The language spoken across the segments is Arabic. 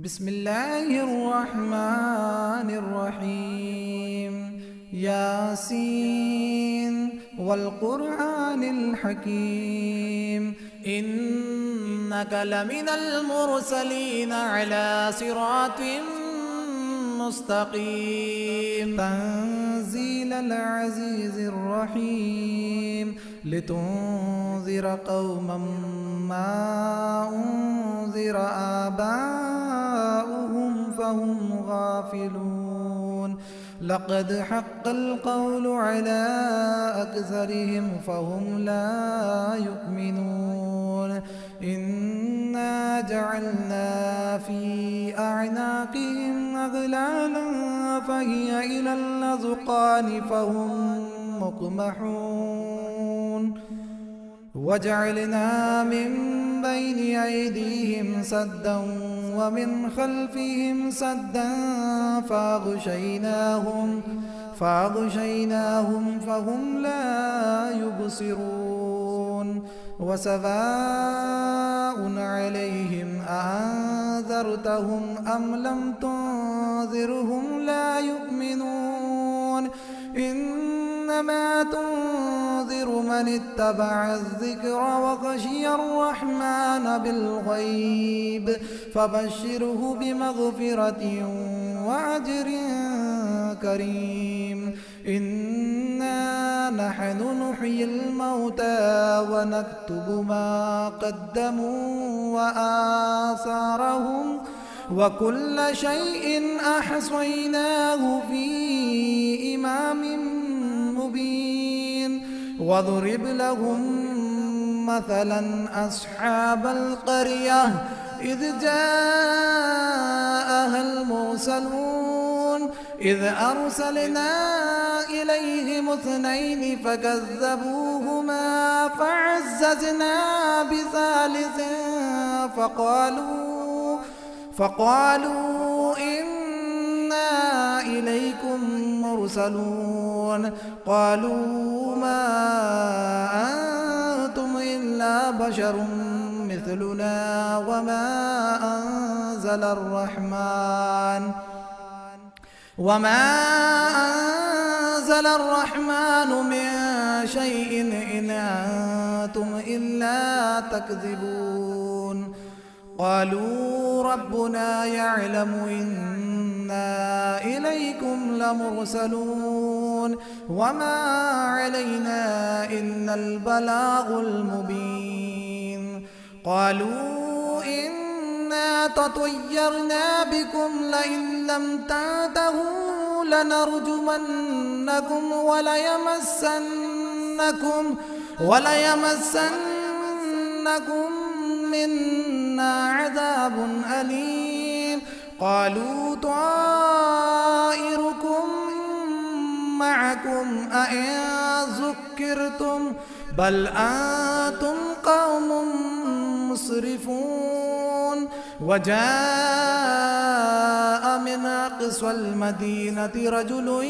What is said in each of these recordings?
بسم الله الرحمن الرحيم. ياسين والقرآن الحكيم إنك لمن المرسلين على صراط مستقيم. تنزيل العزيز الرحيم لتنذر قوما ما أنذر آباؤهم فهم غافلون. لقد حق القول على أكثرهم فهم لا يؤمنون. إنا جعلنا في أعناقهم أغلالا فهي إلى الأذقان فهم مقمحون. وجعلنا من بين أيديهم سدا ومن خلفهم سدا فأغشيناهم فهم لا يبصرون. وسواء عليهم أأنذرتهم أم لم تنذرهم لا يؤمنون. إنما تنذر من اتبع الذكر وخشي الرحمن بالغيب فبشره بمغفرة وأجر كريم. إنا نحن نحيي الموتى ونكتب ما قدموا وآثارهم وكل شيء أحصيناه في إمام مبين. واضرب لهم مثلا أصحاب القرية إذ جاءها المرسلون إذ أرسلنا إليهم اثنين فكذبوهما فعززنا بثالث فقالوا إنا إليكم مرسلون. قالوا ما أنتم إلا بشر مثلنا وما أنزل الرحمن من شيء إن أنتم إلا تكذبون. قالوا ربنا يعلم إنا إليكم لمرسلون وما علينا إلا البلاغ المبين. قالوا إنا تطيرنا بكم لئن لم تنتهوا لنرجمنكم وليمسنكم منا عذاب أليم. قالوا طائركم معكم أئن ذكرتم بل أنتم قوم مسرفون. وجاء من أقصى المدينة رجل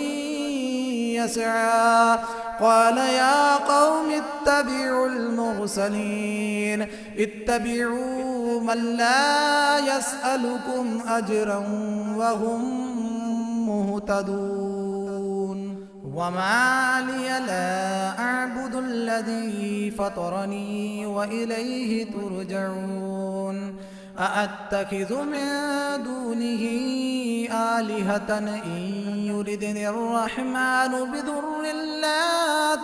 يسعى قال يا قوم اتبعوا المرسلين اتبعوا من لا يسألكم أجرا وهم مهتدون. وما لي لا أعبد الذي فطرني وإليه ترجعون. أأتخذ من دونه آلهة إن يردني الرحمن بضر لا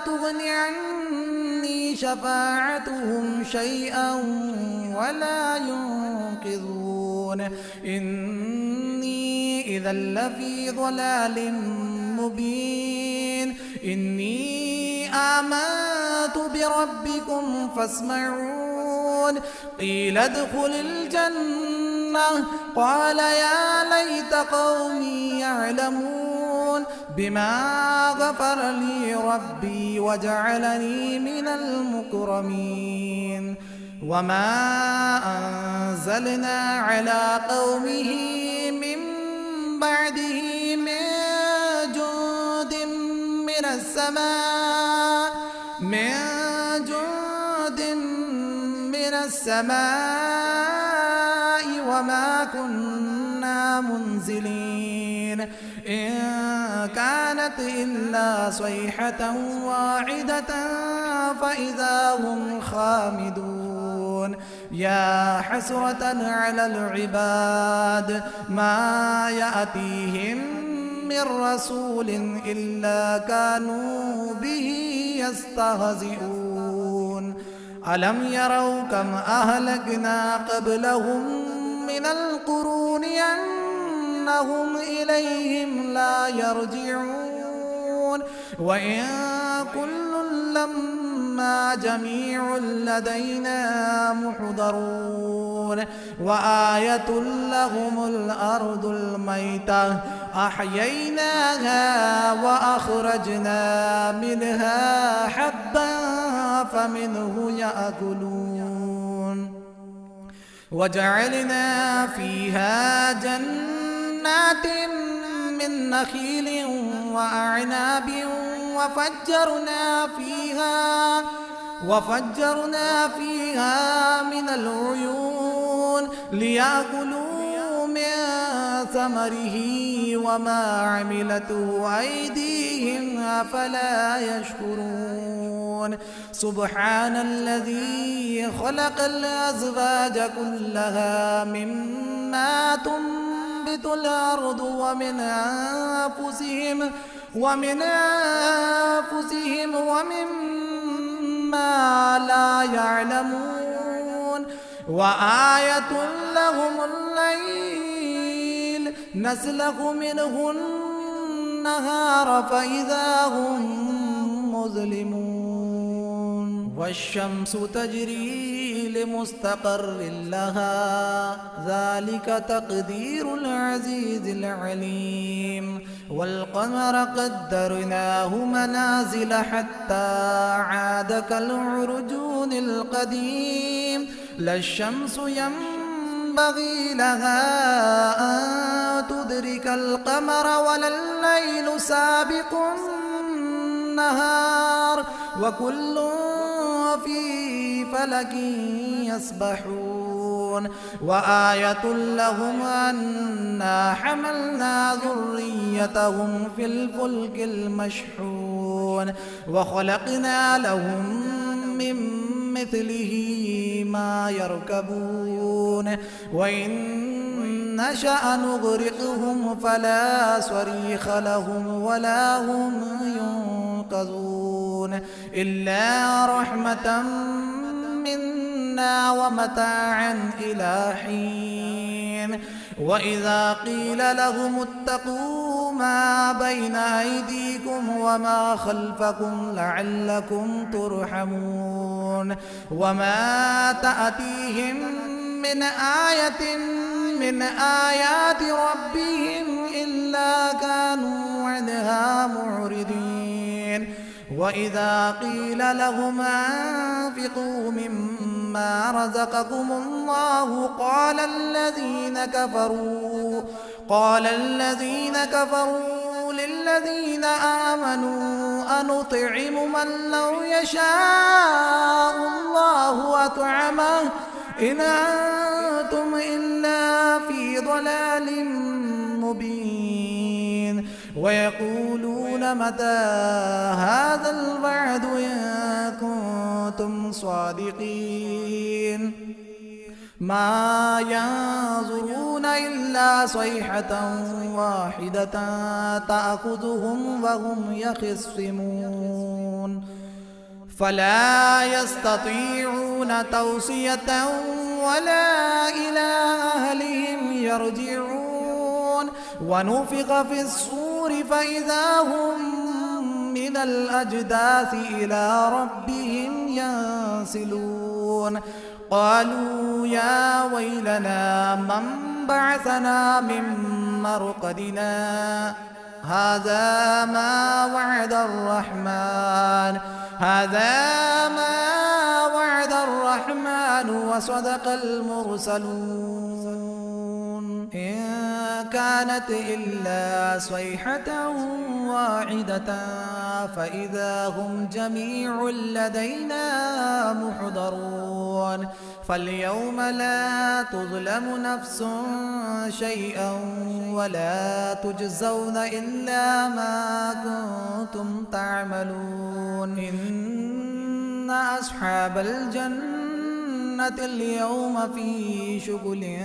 تغن عني شفاعتهم شيئا ولا ينقذون. إني إذا لفي ضلال مبين. إني آمنت بربكم فاسمعون. قيل ادخل الجنة قال يا ليت قومي يعلمون بما غفر لي ربي وجعلني من المكرمين. وما أنزلنا على قومه من بعده من جند من السماء السماء وما كنا منزلين إن كانت إلا صيحة واحدة فإذا هم خامدون يا حسرة على العباد ما يأتيهم من رسول إلا كانوا به يستهزئون ألم يروا كم أهلكنا قبلهم من القرون أنهم إليهم لا يرجعون وإن كل لما جميع لدينا محضرون وآية لهم الأرض الميتة أحييناها وأخرجنا منها حبا فمنه يأكلون وجعلنا فيها جنات من نخيل وأعناب وفجرنا فيها من العيون ليأكلوا من ثمره وما عملته أيديهم أفلا يشكرون سبحان الذي خلق الأزواج كلها مما تنبت الأرض ومن أنفسهم ومما لا يعلمون وآية لهم الليل نسلخ منه النهار فإذا هم مظلمون والشمس تجري لمستقر لها ذلك تقدير العزيز العليم والقمر قدرناه منازل حتى عاد كالعرجون القديم لا الشمس ينبغي لها أن تدرك القمر ولا الليل سابق النهار وكل في فلك يسبحون وآية لهم أنا حملنا ذريتهم في الفلك المشحون وخلقنا لهم من مثله ما يركبون وإن نشأ نغرقهم فلا صريخ لهم ولا هم ينقذون إلا رحمة منا ومتاعا إلى حين وإذا قيل لهم اتقوا ما بين أيديكم وما خلفكم لعلكم ترحمون وما تأتيهم من آية من آيات ربهم إلا كانوا عنها معرضين وإذا قيل لهم أنفقوا مما رزقكم الله قال الذين كفروا للذين آمنوا أنطعم من لو يشاء الله أطعمه إن أنتم إلا في ضلال مبين ويقولون متى هذا الوعد إن كنتم صادقين ما ينظرون إلا صيحة واحدة تأخذهم وهم يخصمون فلا يستطيعون توصية ولا إلى أهلهم يرجعون ونفخ في الصور فإذا هم من الأجداث إلى ربهم ينسلون قالوا يا ويلنا من بعثنا من مرقدنا هذا ما وعد الرحمن وصدق المرسلون إن كانت إلا صيحة واحدة فإذا هم جميع لدينا محضرون فاليوم لا تظلم نفس شيئا ولا تجزون إلا ما كنتم تعملون إن أصحاب الجنة اليوم في شغل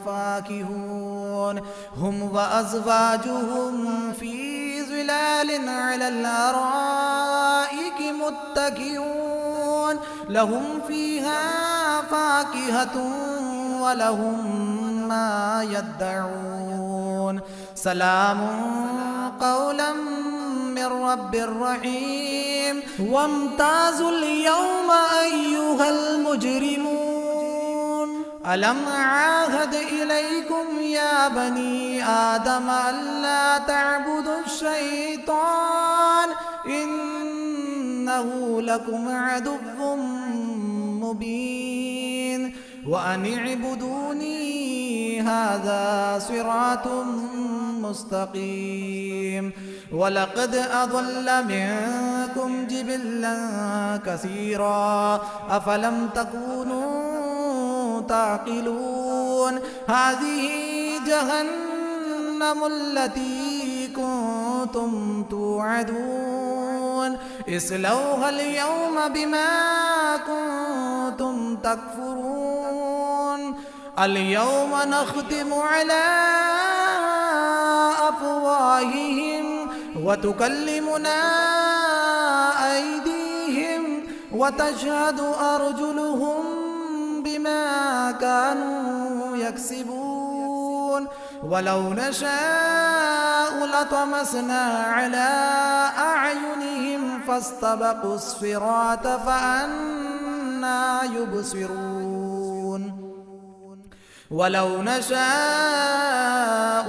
فاكهون هم وأزواجهم في ظلال على الأرائك متكئون لهم فيها فاكهة ولهم ما يدعون سلام قولا من رب رحيم وامتازوا اليوم أيها المجرمون ألم عاهد إليكم يا بني آدم ألا تعبدوا الشيطان إنه لكم عدو مبين وأن اعبدوني هذا صراط مستقيم ولقد أضل منكم جبلا كثيرا أفلم تكونوا تعقلون هذه جهنم التي كنتم توعدون اصلوها اليوم بما كنتم تكفرون اليوم نختم على أفواههم وتكلمنا أيديهم وتشهد أرجلهم بما كانوا يكسبون ولو نشاء لطمسنا على أعينهم فاستبقوا الصراط فأنى يبصرون ولو نشاء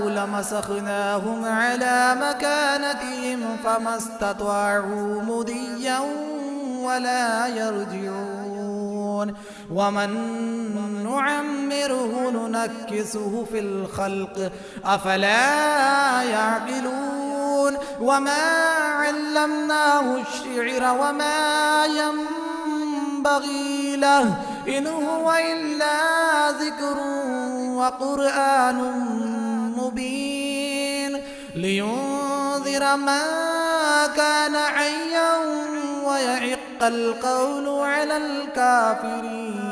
لمسخناهم على مكانتهم فما استطاعوا مضيا ولا يرجعون ومن نعمره ننكسه في الخلق أفلا يعقلون وما علمناه الشعر وما ينبغي له إن هو إلا ذكر وقرآن مبين لينذر من كان حيا ويحق القول على الكافرين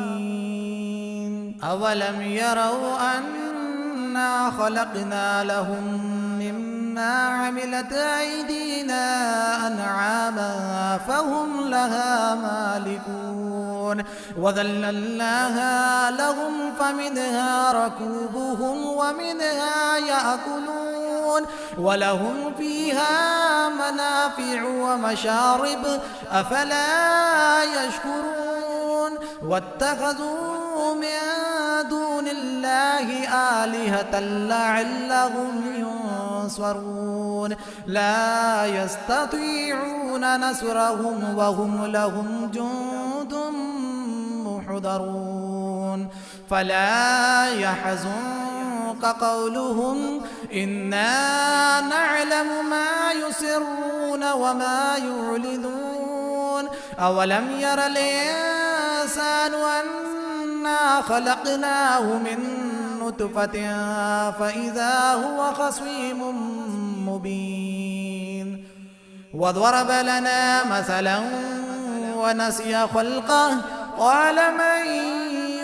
أولم يروا أنا خلقنا لهم مما عملت أيدينا أنعاما فهم لها مالكون وذللناها لهم فمنها ركوبهم ومنها يأكلون ولهم فيها منافع ومشارب أفلا يشكرون واتخذوا من دون الله آلهة لعلهم ينصرون لا يستطيعون نصرهم وهم لهم جند محضرون فلا يحزنك قولهم إنا نعلم ما يسرون وما يعلنون أولم ير الإنسان أنا خلقناه من نطفة فإذا هو خصيم مبين وضرب لنا مثلا ونسي خلقه قال من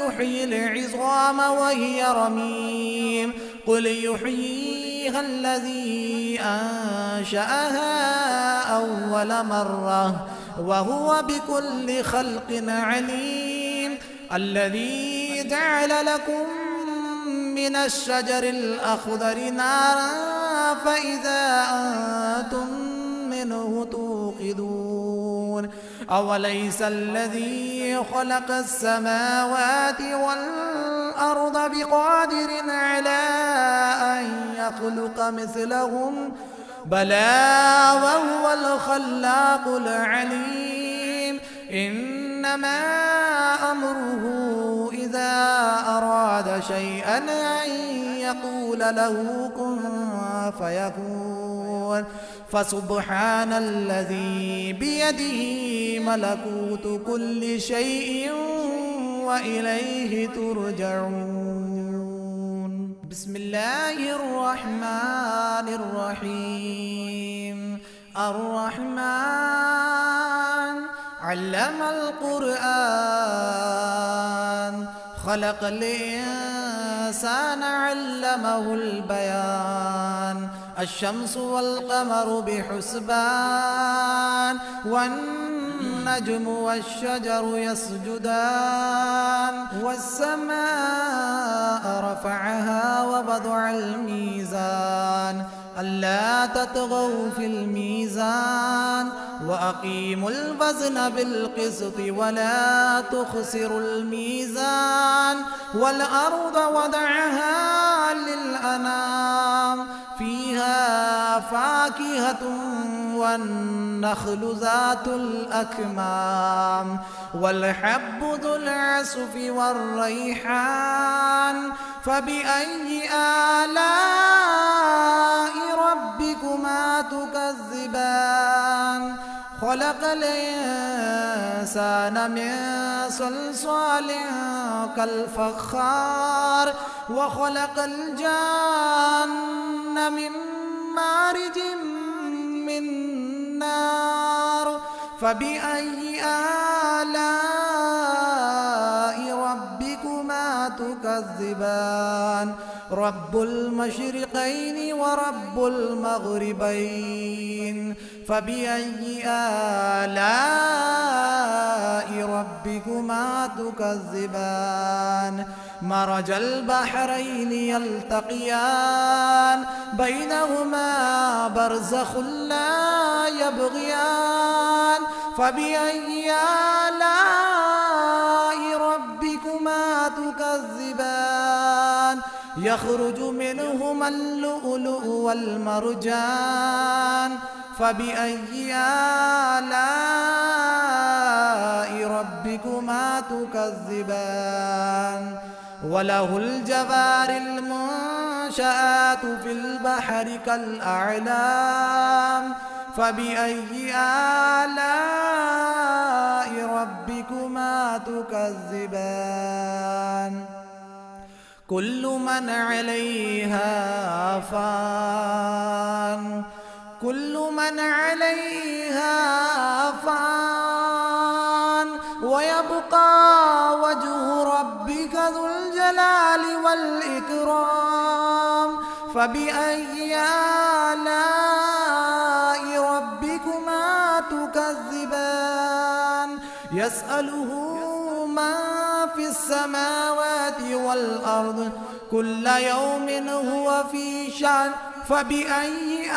يحيي العظام وهي رميم قل يحييها الذي أنشأها أول مرة وهو بكل خلق عليم الذي جعل لكم من الشجر الأخضر نارا فإذا أنتم منه توقدون أوليس الذي خلق السماوات والأرض بقادر على أن يخلق مثلهم بلى وهو الخلاق العليم إنما أمره إذا أراد شيئا أن يقول له كن فيكون فسبحان الذي بيده ملكوت كل شيء وإليه ترجعون. بسم الله الرحمن الرحيم. الرحمن علم القرآن خلق الإنسان علمه البيان. الشمس والقمر بحسبان والنجم والشجر يسجدان. والسماء رفعها ووضع الميزان ألا تطغوا في الميزان وأقيموا الوزن بالقسط ولا تخسروا الميزان. والأرض وضعها للأنام فيها فاكهة والنخل ذات الأكمام والحب ذو العصف والريحان. فبأي آلاء ربكما تكذبان؟ خلق الإنسان من صلصال كالفخار وخلق الجان من مارج من نار. فبأي آلاء ربكما تكذبان؟ رب المشرقين ورب المغربين. فبأي آلاء ربكما تكذبان؟ مرج البحرين يلتقيان بينهما برزخ لا يبغيان. فبأي آلاء ربكما تكذبان؟ يخرج منهما اللؤلؤ والمرجان. فبأي آلاء ربكما تكذبان؟ وله الجوار المنشآت في البحر كالأعلام. فبأي آلاء ربكما تكذبان؟ كل من عليها فان. كل من عليها فان ويبقى وجه ربك ذو الجلال والإكرام. فبأي آلاء ربكما تكذبان؟ يسأله من في السماوات والأرض كل يوم هو في شأن. فبأي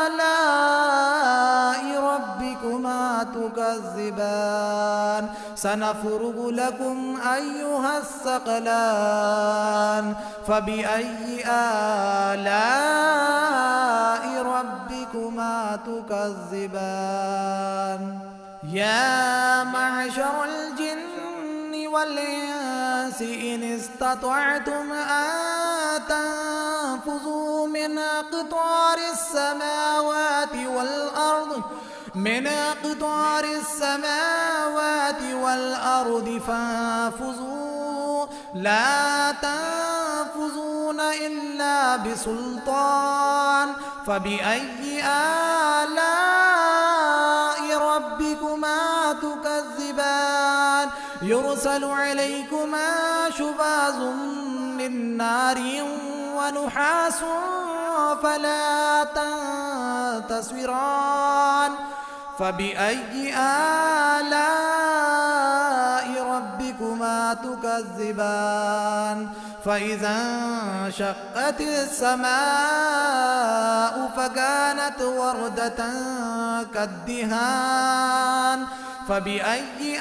آلاء ربكما تكذبان؟ سنفرغ لكم أيها الثقلان. فبأي آلاء ربكما تكذبان؟ يا معشر الجن والإنس إن استطعتم أن تنفذوا من أقطار السماوات والأرض فانفذوا لا تنفذون إلا بسلطان. فبأي آلاء ربكما تكذبان؟ يرسل عليكما شواظ من نار ونحاس فلا تنتصران. فبأي آلاء ربكما تكذبان؟ فإذا انشقت السماء فكانت وردة كالدهان. فبأي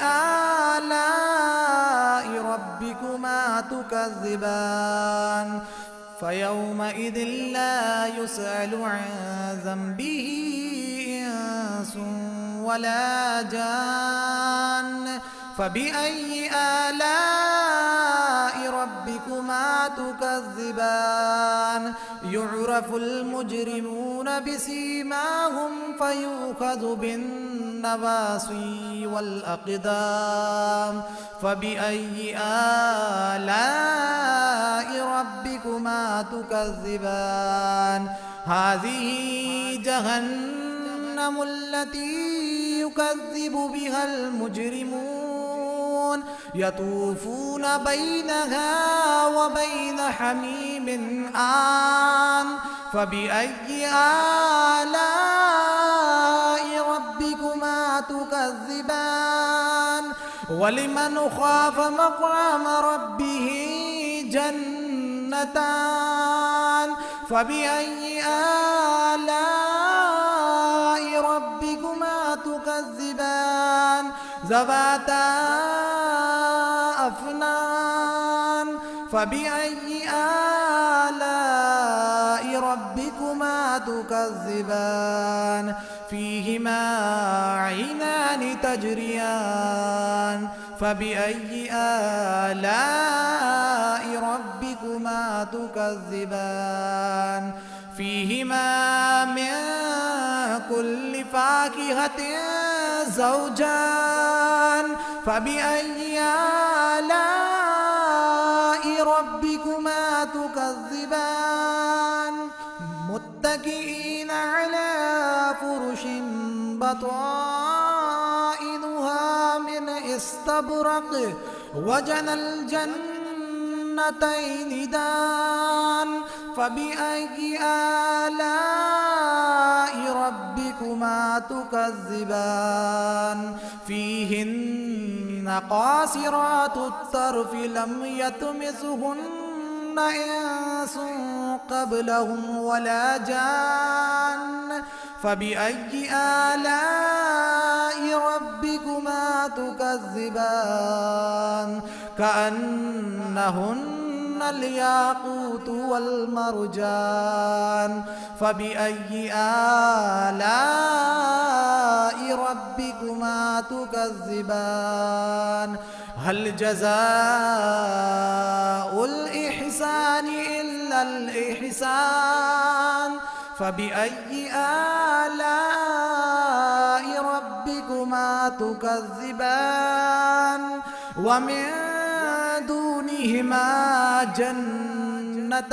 آلاء ربكما تكذبان؟ فيومئذ لا يسأل عن ذنبه إنس ولا جان. فبأي آلاء ربكما تكذبان يعرف المجرمون بسيماهم فيؤخذ بالنواصي والأقدام فبأي آلاء ربكما تكذبان هذه جهنم التي يكذب بها المجرمون يطوفون بينها وبين حميم آن فبأي آلاء ربكما تكذبان ولمن خاف مقام ربه جنتان فبأي آلاء ربكما تكذبان ذواتا أفنان فبأي آلاء ربكما تكذبان فيهما عينان تجريان فبأي آلاء ربكما تكذبان فيهما من كل فاكهة زوجان فبأي آلاء ربكما تكذبان متكئين على فرش بطائنها من استبرق وجنى الجنتين دان فبأي آلاء ربكما تكذبان فيهن قاصرات الطرف لم يطمثهن إنس قبلهم ولا جان فبأي آلاء ربكما تكذبان كأنهن الياقوت والمرجان فبأي آلاء ربكما تكذبان هل جزاء الإحسان إلا الإحسان فبأي آلاء ربكما تكذبان ومن دونهما جنتان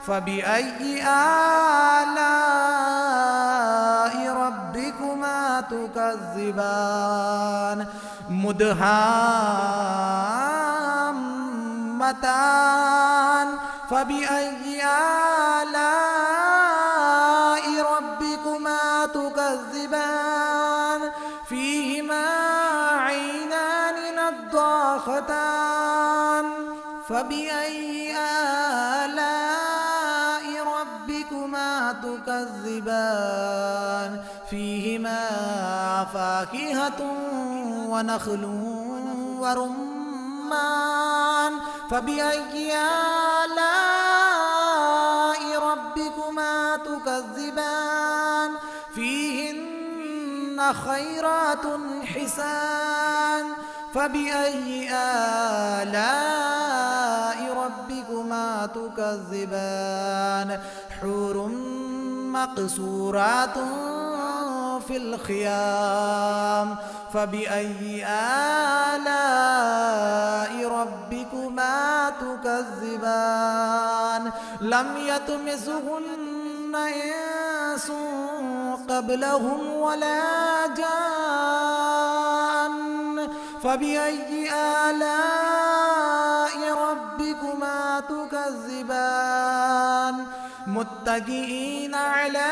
فبأي آلاء ربكما تكذبان مدهامتان فبأي آلاء ربكما تكذبان فيهما عينان نضاختان فبأي آلاء ربكما تكذبان فيهما فاكهة ونخل ورمان فبأي آلاء ربكما تكذبان فيهن خيرات حسان فبأي آلاء ربكما تكذبان حور مقصورات في الخيام فبأي آلاء ربكما تكذبان لم يطمثهن إنس قبلهم ولا جان فبأي آلاء ربكما تكذبان متكئين على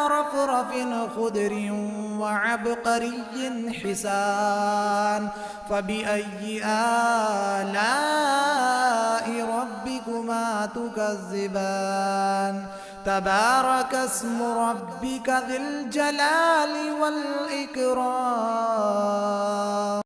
رفرف خضر وعبقري حسان فبأي آلاء ربكما تكذبان تبارك اسم ربك ذي الجلال والإكرام